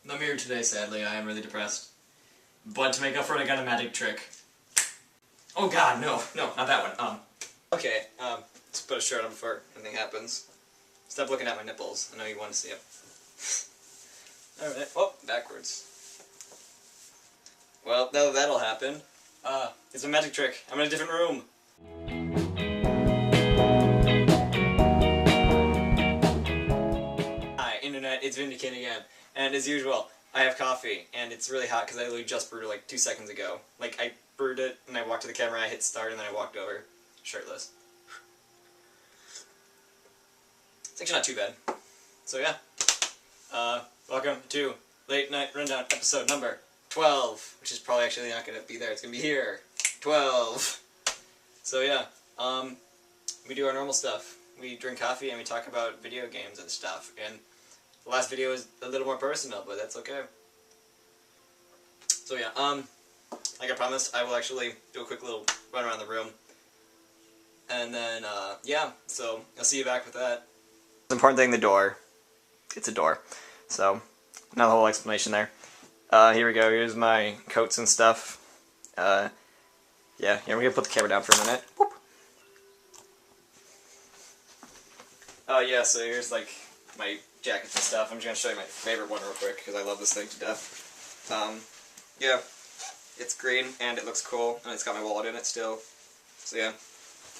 No mirror today, sadly. I am really depressed. But to make up for it, I got a magic trick. Oh god, no, not that one. Okay, let's put a shirt on before anything happens. Stop looking at my nipples. I know you want to see them. Alright, oh, backwards. Well, now that'll happen. It's a magic trick. I'm in a different room. Hi, Internet, it's Vindicate again. And as usual, I have coffee, and it's really hot because I literally just brewed it like 2 seconds ago. Like, I brewed it, and I walked to the camera, I hit start, and then I walked over, shirtless. It's actually not too bad. So yeah. Welcome to Late Night Rundown episode number 12, which is probably actually not going to be there, it's going to be here. 12. So yeah, we do our normal stuff. We drink coffee and we talk about video games and stuff, and the last video is a little more personal, but that's okay. So yeah, like I promised, I will actually do a quick little run around the room. And then, yeah, so I'll see you back with that. The important thing, the door. It's a door. So, not the whole explanation there. Here we go, here's my coats and stuff. Yeah, we're gonna put the camera down for a minute. Whoop. Yeah, so here's like my jackets and stuff. I'm just gonna show you my favorite one real quick, because I love this thing to death. Yeah, it's green, and it looks cool, and it's got my wallet in it still. So yeah,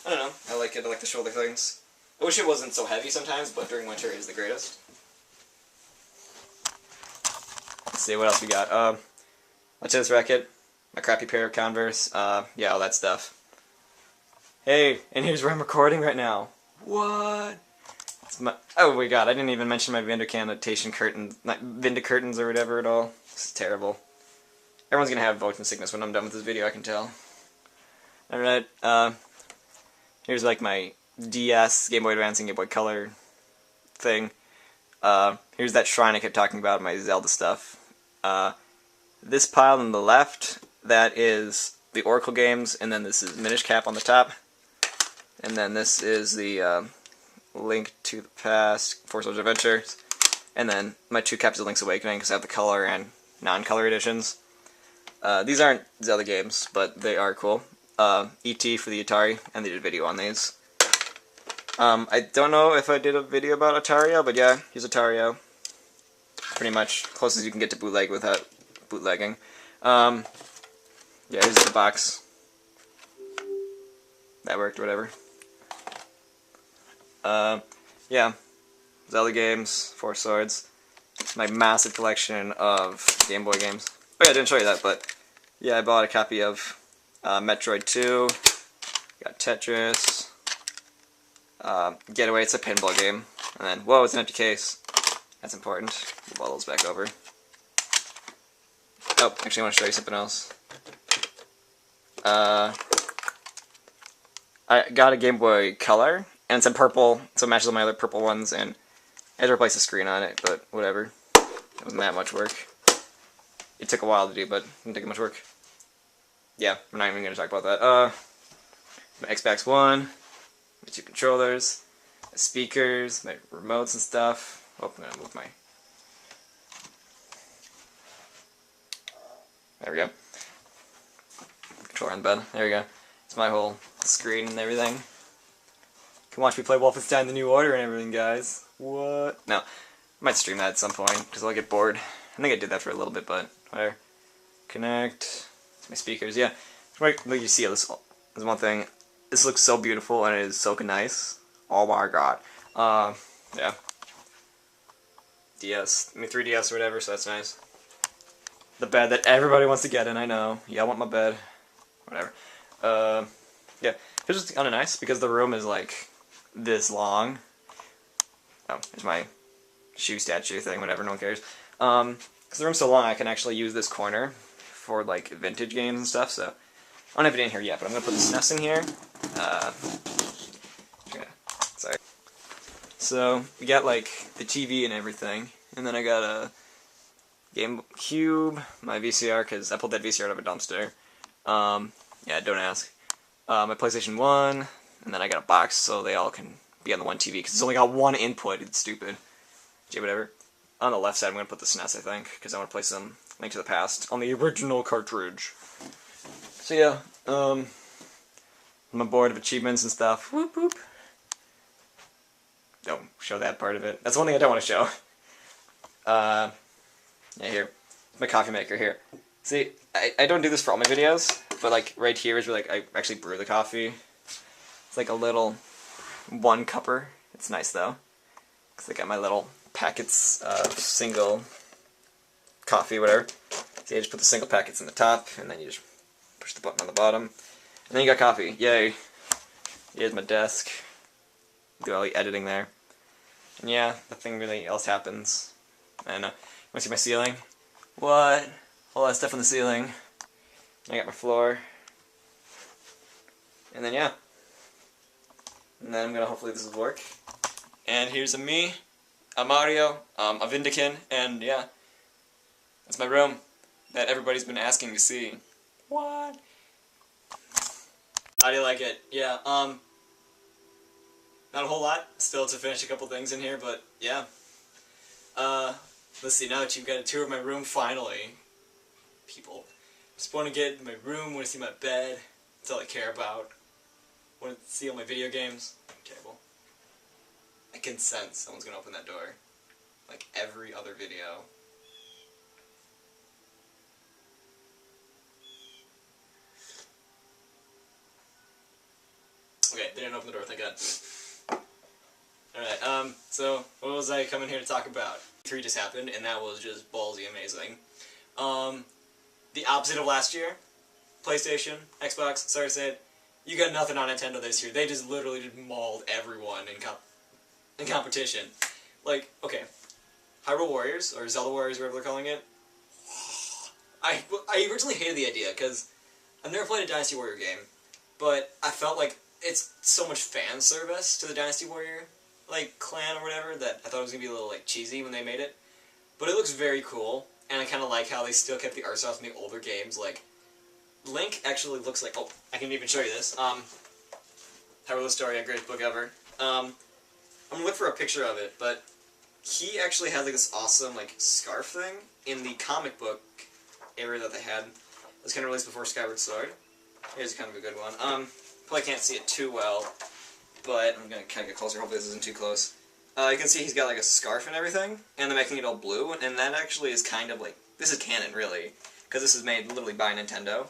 I don't know, I like it, I like the shoulder things. I wish it wasn't so heavy sometimes, but during winter it is the greatest. Let's see, what else we got? My tennis racket, my crappy pair of Converse, yeah, all that stuff. Hey, and here's where I'm recording right now. What? Oh my god, I didn't even mention my Vindication curtains, not Vinda curtains or whatever at all. This is terrible. Everyone's gonna have motion sickness when I'm done with this video, I can tell. Alright, here's like my DS, Game Boy Advance and Game Boy Color thing. Here's that shrine I kept talking about, my Zelda stuff. This pile on the left, that is the Oracle games, and then this is Minish Cap on the top. And then this is the, Link to the Past, Four Swords Adventures, and then my 2 copies of Link's Awakening, because I have the color and non-color editions. These aren't Zelda games, but they are cool. E.T. for the Atari, and they did a video on these. I don't know if I did a video about Atario, but yeah, here's Atario. Pretty much close as you can get to bootleg without bootlegging. Yeah, here's the box. That worked, whatever. Yeah, Zelda games, Four Swords, my massive collection of Game Boy games. Oh yeah, I didn't show you that, but yeah, I bought a copy of Metroid 2, got Tetris, Getaway, it's a pinball game, and then, whoa, it's an empty case. That's important. Move all those back over. Oh, actually I want to show you something else. I got a Game Boy Color, and it's in purple, so it matches all my other purple ones, and I had to replace the screen on it, but whatever. It wasn't that much work. It took a while to do, but it didn't take much work. Yeah, we're not even going to talk about that. My Xbox One, my 2 controllers, my speakers, my remotes and stuff. Oh, I'm going to move my... There we go. Controller on the bed. There we go. It's my whole screen and everything. You can watch me play Wolfenstein The New Order and everything, guys. What? No. I might stream that at some point, because I'll get bored. I think I did that for a little bit, but whatever. Connect. My speakers, yeah. Like you see, this is one thing. This looks so beautiful, and it is so nice. Oh my god. Yeah. DS. I mean, 3DS or whatever, so that's nice. The bed that everybody wants to get in, I know. Yeah, I want my bed. Whatever. Yeah. It's just kind of nice, because the room is, like, this long. Oh, there's my shoe statue thing, whatever, no one cares. Because the room's so long, I can actually use this corner for, like, vintage games and stuff, so... I don't have it in here yet, but I'm going to put the SNES in here. Yeah, sorry. So, we got, like, the TV and everything, and then I got a GameCube, my VCR, because I pulled that VCR out of a dumpster. Yeah, don't ask. My PlayStation 1, and then I got a box so they all can be on the one TV, because it's only got one input, it's stupid. Yeah, whatever. on the left side I'm going to put the SNES, I think, because I want to play some Link to the Past on the original cartridge. So yeah, I'm bored of achievements and stuff. Whoop whoop. Don't show that part of it. That's one thing I don't want to show. Yeah, here. My coffee maker here. See, I don't do this for all my videos, but like right here is where like I actually brew the coffee. It's like a little one cupper. It's nice though, because I got my little packets of single coffee, whatever. So you just put the single packets in the top, and then you just push the button on the bottom, and then you got coffee. Yay! Here's my desk. Do all the editing there, and yeah, nothing really else happens. And you want to see my ceiling? What? All that stuff on the ceiling. I got my floor, and then yeah, and then I'm gonna hopefully this will work. And here's a me, a Mario, a Vindican, and yeah, that's my room that everybody's been asking to see. What? How do you like it? Yeah, not a whole lot still to finish a couple things in here, but yeah. Let's see, now that you've got a tour of my room finally, people just want to get in my room, want to see my bed, that's all I care about. Want to see all my video games. Terrible. I can sense someone's gonna open that door. Like every other video. Okay, they didn't open the door, thank God. Alright, so what was I coming here to talk about? E3 just happened, and that was just ballsy amazing. The opposite of last year, PlayStation, Xbox, sorry to say it, you got nothing on Nintendo this year. They just literally just mauled everyone in competition. Like, okay, Hyrule Warriors, or Zelda Warriors, whatever they're calling it. I originally hated the idea, because I've never played a Dynasty Warrior game, but I felt like it's so much fan service to the Dynasty Warrior, like, clan or whatever, that I thought it was going to be a little, like, cheesy when they made it. But it looks very cool, and I kind of like how they still kept the art style from the older games. Like, Link actually looks like, oh, I can even show you this. Hyrule Historia, greatest book ever. I'm going to look for a picture of it, but he actually had, like, this awesome, like, scarf thing in the comic book area that they had. It was kind of released before Skyward Sword. Here's kind of a good one. Probably can't see it too well, but I'm going to kind of get closer. Hopefully this isn't too close. You can see he's got like a scarf and everything, and they're making it all blue, and that actually is kind of like, this is canon really, because this is made literally by Nintendo,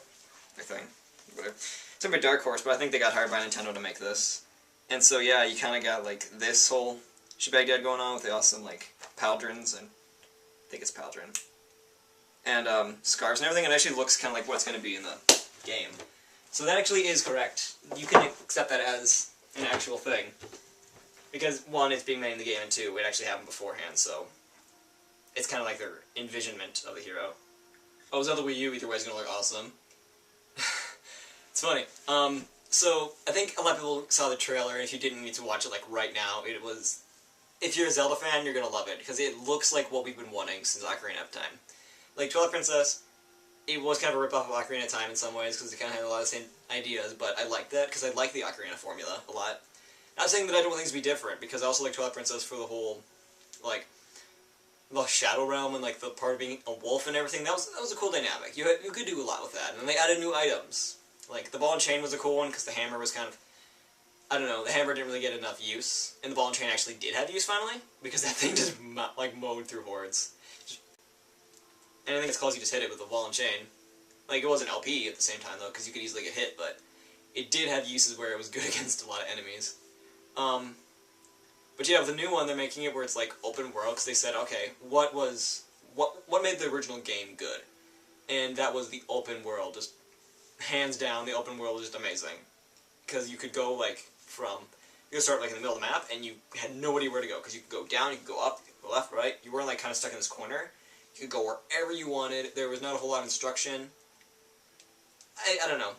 I think. It's by Dark Horse, but I think they got hired by Nintendo to make this. And so yeah, you kind of got like this whole shebang going on with the awesome like pauldrons, and I think it's pauldron, and scarves and everything, and it actually looks kind of like what's going to be in the game. So that actually is correct. You can accept that as an actual thing. Because, one, it's being made in the game, and two, it actually happened beforehand, so it's kind of like their envisionment of the hero. Oh, Zelda Wii U either way is going to look awesome. It's funny. So, I think a lot of people saw the trailer, and if you didn't need to watch it, like, right now, it was... If you're a Zelda fan, you're going to love it, because it looks like what we've been wanting since Ocarina of Time. Like, Twilight Princess, it was kind of a rip-off of Ocarina of Time in some ways, because it kind of had a lot of the same ideas, but I liked that, because I like the Ocarina formula a lot. Not saying that I don't want things to be different, because I also like Twilight Princess for the whole, like, the Shadow Realm and, like, the part of being a wolf and everything. That was a cool dynamic. You could do a lot with that. And they added new items. Like, the ball and chain was a cool one, because the hammer was kind of, I don't know, the hammer didn't really get enough use. And the ball and chain actually did have use, finally, because that thing just, like, mowed through hordes. And I think it's close, you just hit it with the ball and chain. Like, it wasn't LP at the same time, though, because you could easily get hit, but it did have uses where it was good against a lot of enemies. But yeah, with the new one, they're making it where it's like open world, because they said, okay, what made the original game good? And that was the open world. Just hands down, the open world was just amazing, because you could go like you could start like in the middle of the map, and you had no idea where to go, because you could go down, you could go up, you could go left, right. You weren't like kind of stuck in this corner. You could go wherever you wanted. There was not a whole lot of instruction. I don't know.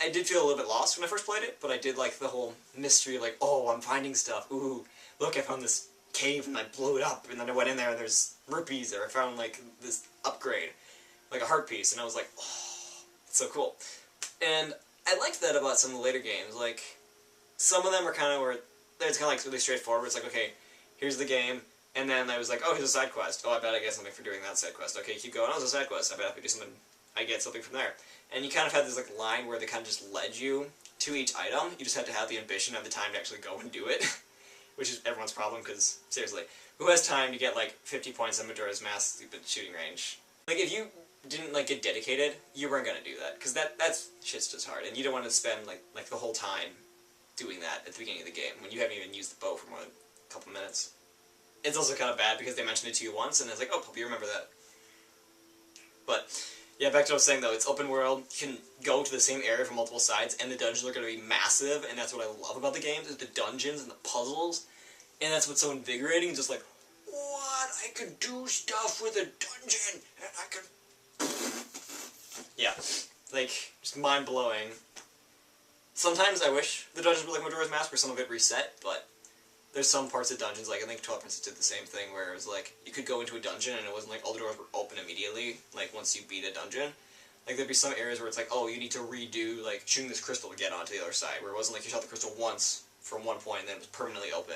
I did feel a little bit lost when I first played it, but I did like the whole mystery of like, oh, I'm finding stuff. Ooh, look, I found this cave and I blew it up, and then I went in there and there's rupees, or I found like this upgrade, like a heart piece, and I was like, oh, it's so cool. And I liked that about some of the later games. Like, some of them are kind of where it's kind of like really straightforward. It's like, okay, here's the game, And then I was like, oh, here's a side quest. Oh, I bet I get something for doing that side quest. Okay, keep going. Oh, it's a side quest. I bet if I do something, I get something from there. And you kind of had this like line where they kind of just led you to each item. You just had to have the ambition and the time to actually go and do it, which is everyone's problem. Because seriously, who has time to get like 50 points in Majora's Mask stupid shooting range? Like if you didn't like get dedicated, you weren't gonna do that because that's shit's just hard, and you don't want to spend like the whole time doing that at the beginning of the game when you haven't even used the bow for more than a couple minutes. It's also kind of bad because they mentioned it to you once, and it's like, oh, hope you remember that. But, yeah, back to what I was saying, though. It's open world. You can go to the same area from multiple sides, and the dungeons are going to be massive, and that's what I love about the game, is the dungeons and the puzzles. And that's what's so invigorating, just like, what? I could do stuff with a dungeon, and I could... Yeah, like, just mind-blowing. Sometimes I wish the dungeons were like Majora's Mask, where some of it reset, but... There's some parts of dungeons, like I think Twilight Princess did the same thing, where it was like, you could go into a dungeon and it wasn't like all the doors were open immediately, like once you beat a dungeon. Like there'd be some areas where it's like, oh, you need to redo, like, shooting this crystal to get onto the other side, where it wasn't like you shot the crystal once from one point and then it was permanently open.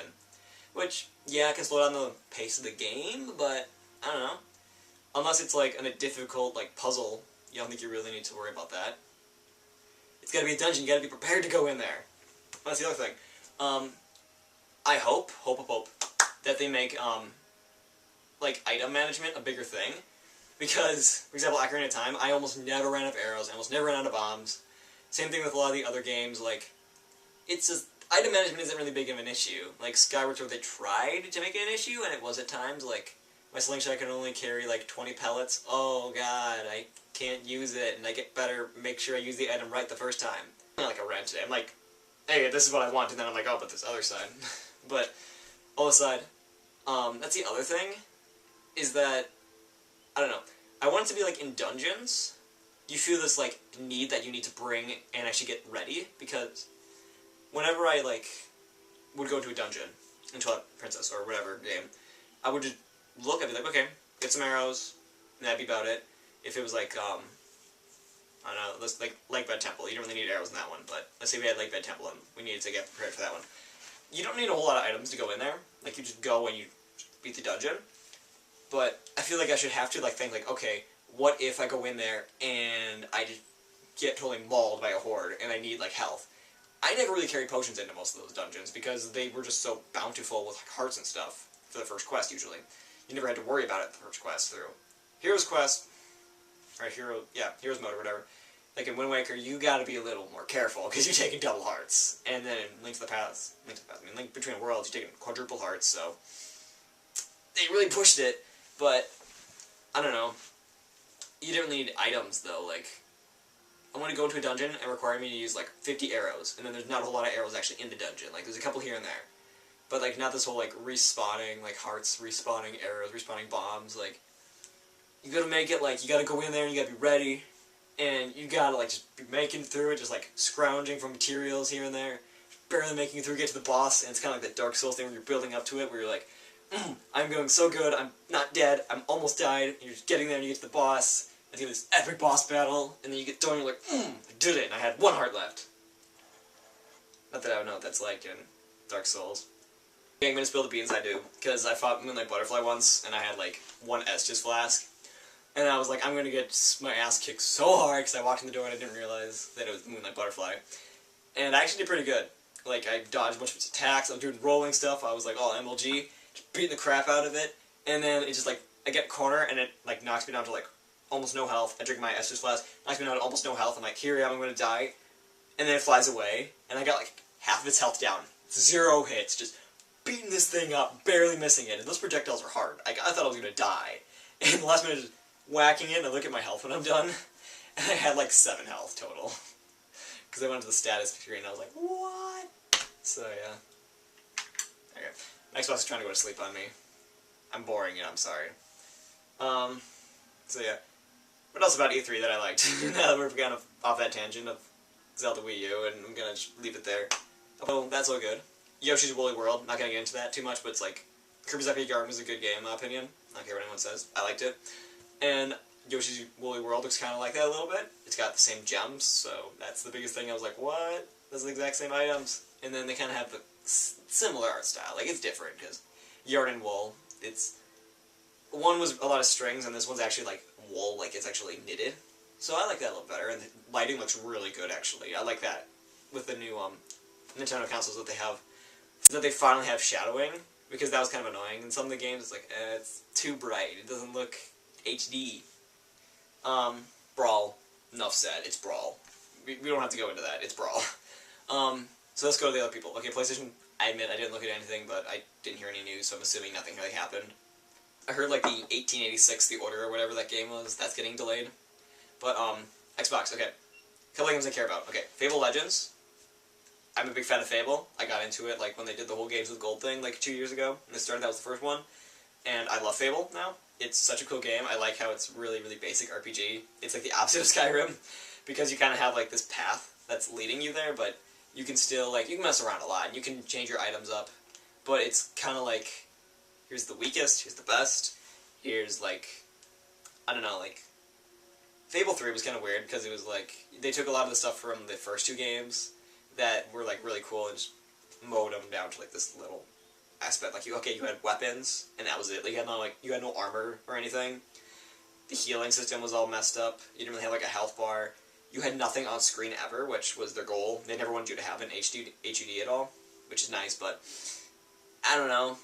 Which, yeah, it can slow down the pace of the game, but, I don't know. Unless it's like a difficult, like, puzzle, you don't think you really need to worry about that. It's gotta be a dungeon, you gotta be prepared to go in there. That's the other thing. I hope that they make, like, item management a bigger thing. Because, for example, Ocarina of Time, I almost never ran out of arrows, I almost never ran out of bombs. Same thing with a lot of the other games, like, it's just, item management isn't really big of an issue. Like, Skyward Sword, they tried to make it an issue, and it was at times, like, my slingshot can only carry, like, 20 pellets. Oh, God, I can't use it, and I get better, make sure I use the item right the first time. Not like a ran today, I'm like, hey, this is what I want, and then I'm like, oh, but this other side. But, all aside, that's the other thing, is that, I don't know, I want it to be like in dungeons, you feel this like need that you need to bring and actually get ready, because whenever I like, would go into a dungeon, in Twilight Princess or whatever game, I would just look, I'd be like, okay, get some arrows, and that'd be about it. If it was like, I don't know, let's like Lakebed Temple, you don't really need arrows in that one, but let's say we had Lakebed Temple and we needed to get prepared for that one. You don't need a whole lot of items to go in there. Like, you just go and you beat the dungeon. But I feel like I should have to, like, think, like, okay, what if I go in there and I just get totally mauled by a horde and I need, like, health? I never really carried potions into most of those dungeons because they were just so bountiful with, like, hearts and stuff for the first quest, usually. You never had to worry about it the first quest through. Hero's Quest, or Hero's Mode or whatever. Like in Wind Waker, you gotta be a little more careful, because you're taking double hearts. And then in Link Between Worlds, you're taking quadruple hearts, so... They really pushed it, but... I don't know. You didn't really need items, though, like... I want to go into a dungeon and require me to use, like, 50 arrows, and then there's not a whole lot of arrows actually in the dungeon. Like, there's a couple here and there. But, like, not this whole, like, respawning, like, hearts, respawning arrows, respawning bombs, like... You gotta make it, like, you gotta go in there and you gotta be ready. And you gotta, like, just be making through it, just, like, scrounging for materials here and there. Barely making it through, get to the boss, and it's kind of like that Dark Souls thing where you're building up to it, where you're like, I'm going so good, I'm not dead, I'm almost died, and you're just getting there and you get to the boss, and you have this epic boss battle, and then you get done and you're like, I did it, and I had 1 heart left. Not that I would know what that's like in Dark Souls. I'm gonna spill the beans, I do, because I fought Moonlight Butterfly once, and I had, like, 1 Estus flask. And I was like, I'm gonna get my ass kicked so hard because I walked in the door and I didn't realize that it was Moonlight Butterfly. And I actually did pretty good. Like, I dodged a bunch of its attacks, I was doing rolling stuff, I was like, all MLG, just beating the crap out of it. And then it just, like, I get a corner and it, like, knocks me down to, like, almost no health. I drink my Estus flask, knocks me down to almost no health. I'm like, here I am, I'm gonna die. And then it flies away, and I got, like, half of its health down. 0 hits, just beating this thing up, barely missing it. And those projectiles are hard. I thought I was gonna die. And the last minute, just whacking it, and I look at my health when I'm done, and I had like 7 health total. Because I went to the status screen and I was like, what? So yeah. Okay. Next boss is trying to go to sleep on me. I'm boring you, I'm sorry. So yeah. What else about E3 that I liked? Now that we've gone off that tangent of Zelda Wii U, and I'm gonna just leave it there. Oh, that's all good. Yoshi's Woolly World, not gonna get into that too much, but it's like, Kirby's Epic Yarn was a good game in my opinion. I don't care what anyone says. I liked it. And Yoshi's Woolly World looks kind of like that a little bit. It's got the same gems, so that's the biggest thing. I was like, what? Those are the exact same items. And then they kind of have the similar art style. Like, it's different, because yarn and wool, it's one was a lot of strings, and this one's actually like wool, like it's actually knitted. So I like that a little better, and the lighting looks really good actually. I like that with the new Nintendo consoles that they have, is that they finally have shadowing, because that was kind of annoying in some of the games. It's like it's too bright. It doesn't look HD. Brawl. Enough said. It's Brawl. We don't have to go into that. It's Brawl. So let's go to the other people. Okay, PlayStation. I admit I didn't look at anything, but I didn't hear any news, so I'm assuming nothing really happened. I heard like the 1886, The Order, or whatever that game was, that's getting delayed. But, Xbox, okay. A couple of games I care about. Okay, Fable Legends. I'm a big fan of Fable. I got into it, like, when they did the whole Games with Gold thing, like, 2 years ago. And they started, that was the first one. And I love Fable now. It's such a cool game. I like how it's really, really basic RPG. It's like the opposite of Skyrim, because you kind of have, like, this path that's leading you there, but you can still, like, you can mess around a lot, and you can change your items up. But it's kind of like, here's the weakest, here's the best, here's, like, I don't know, like, Fable 3 was kind of weird, because it was, like, they took a lot of the stuff from the first two games that were, like, really cool, and just mowed them down to, like, this little aspect. Like, you had weapons, and that was it. Like, you had no armor or anything. The healing system was all messed up. You didn't really have, like, a health bar. You had nothing on screen ever, which was their goal. They never wanted you to have an HUD at all, which is nice, but I don't know.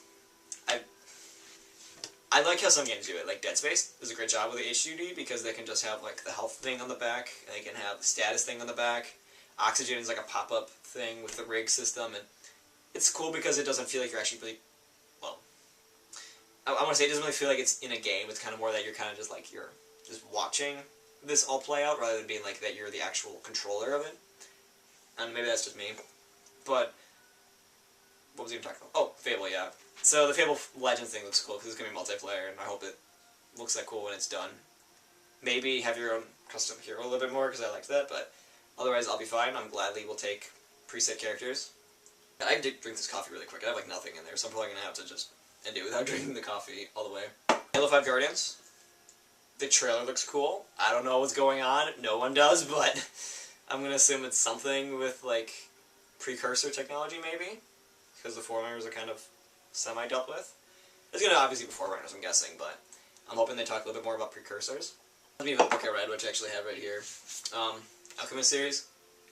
I like how some games do it. Like Dead Space does a great job with the HUD, because they can just have like the health thing on the back, and they can have the status thing on the back. Oxygen is like a pop-up thing with the rig system, and it's cool because it doesn't feel like you're actually really, well, I want to say it doesn't really feel like it's in a game. It's kind of more that you're kind of just like, you're just watching this all play out, rather than being like that you're the actual controller of it. And maybe that's just me. But what was I even talking about? Oh, Fable, yeah. So the Fable Legends thing looks cool, because it's going to be multiplayer, and I hope it looks that cool when it's done. Maybe have your own custom hero a little bit more, because I liked that, but otherwise I'll be fine. I'm gladly will take preset characters. I did drink this coffee really quick. I have like nothing in there, so I'm probably going to have to just end it without drinking the coffee all the way. Halo 5 Guardians. The trailer looks cool. I don't know what's going on. No one does, but I'm going to assume it's something with, like, precursor technology, maybe? Because the Forerunners are kind of semi-dealt with. It's going to obviously be Forerunners, I'm guessing, but I'm hoping they talk a little bit more about precursors. Let me the book I read, which I actually have right here. Alchemist series.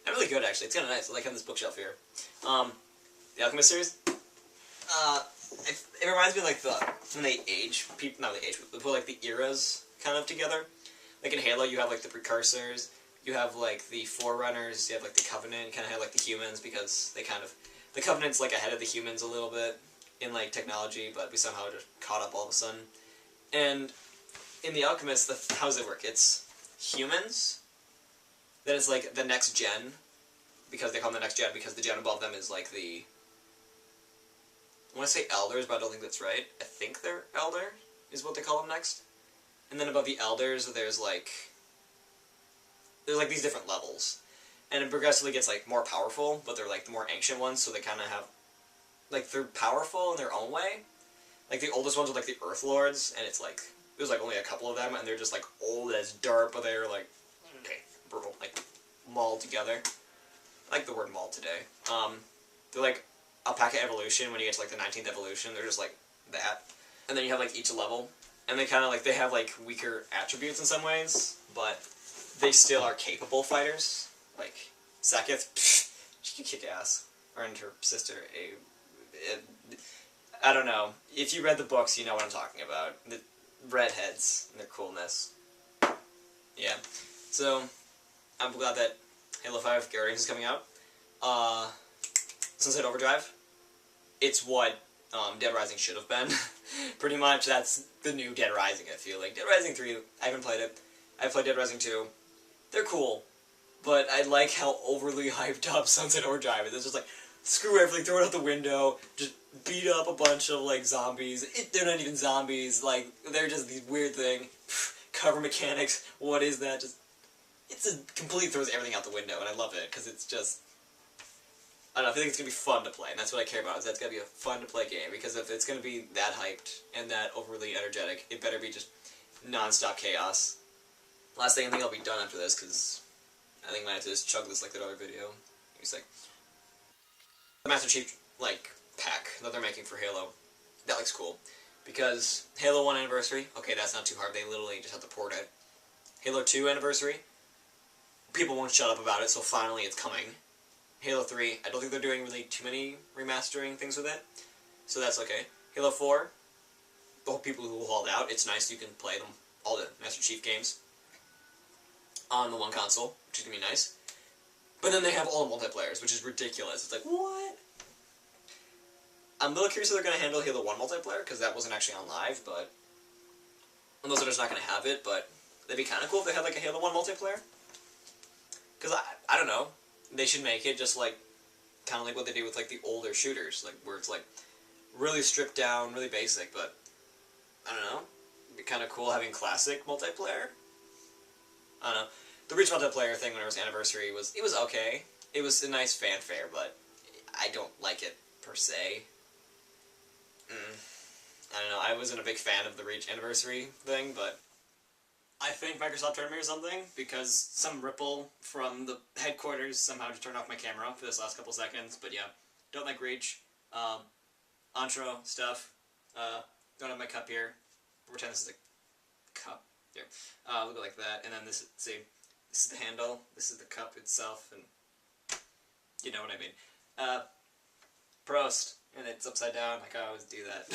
Not really good, actually. It's kind of nice. I like having this bookshelf here. The Alchemist series. It reminds me of, like, when they age, not they age, but they put, like, the eras kind of together. Like in Halo, you have, like, the precursors, you have, like, the Forerunners, you have, like, the Covenant, you kind of have, like, the humans, because they kind of, the Covenant's, like, ahead of the humans a little bit in, like, technology, but we somehow just caught up all of a sudden. And in the Alchemist, how does it work? It's humans, then it's, like, the next gen, because they call them the next gen, because the gen above them is, like, the, I want to say elders, but I don't think that's right. I think they're elder, is what they call them next. And then above the elders, there's like these different levels. And it progressively gets, like, more powerful, but they're, like, the more ancient ones, so they kind of have, like, they're powerful in their own way. Like, the oldest ones are, like, the Earth Lords, and it's, like, there's, like, only a couple of them, and they're just, like, old as dirt, but they're, like, okay, brutal, like, mauled together. I like the word mauled today. They're, like, Alpaca Evolution, when you get to, like, the 19th evolution, they're just, like, that. And then you have, like, each level, and they kind of, like, they have, like, weaker attributes in some ways, but they still are capable fighters. Like, Sekith, she can kick ass. Or and her sister, I don't know. If you read the books, you know what I'm talking about. The redheads and their coolness. Yeah. So, I'm glad that Halo 5 Guardians is coming out. Sunset Overdrive. It's what Dead Rising should have been. Pretty much, that's the new Dead Rising, I feel like. Dead Rising 3, I haven't played it. I've played Dead Rising 2. They're cool. But I like how overly hyped up Sunset Overdrive is. It's just like, screw everything, throw it out the window, just beat up a bunch of, like, zombies. They're not even zombies, like, they're just these weird thing. Cover mechanics, what is that? Just, completely throws everything out the window, and I love it, because it's just, I don't know, I think it's going to be fun to play, and that's what I care about, is that's going to be a fun-to-play game, because if it's going to be that hyped and that overly energetic, it better be just non-stop chaos. Last thing, I think I'll be done after this, because I think I might have to just chug this like that other video. He's like, the Master Chief, like, pack that they're making for Halo, that looks cool. Because Halo 1 Anniversary, okay, that's not too hard. They literally just have to port it. Halo 2 Anniversary, people won't shut up about it, so finally it's coming. Halo 3, I don't think they're doing really too many remastering things with it, so that's okay. Halo 4, the whole people who hauled out, it's nice you can play them, all the Master Chief games, on the one console, which is going to be nice. But then they have all the multiplayers, which is ridiculous. It's like, what? I'm a little curious how they're going to handle Halo 1 multiplayer, because that wasn't actually on live, but... Unless they're just not going to have it, but... That'd be kind of cool if they had, like, a Halo 1 multiplayer. Because, I don't know. They should make it just, like... Kind of like what they do with, like, the older shooters. Like, where it's, like, really stripped down, really basic, but... I don't know. It'd be kind of cool having classic multiplayer. I don't know. The Reach multiplayer thing when it was Anniversary it was okay. It was a nice fanfare, but... I don't like it, per se. I don't know, I wasn't a big fan of the Reach Anniversary thing, but I think Microsoft turned me or something, because some ripple from the headquarters somehow just turned off my camera for this last couple seconds, but yeah, don't like Reach. Intro stuff, don't have my cup here, pretend this is a cup, here, look like that, and then this, see, this is the handle, this is the cup itself, and you know what I mean. Prost. And it's upside down, like I always do that.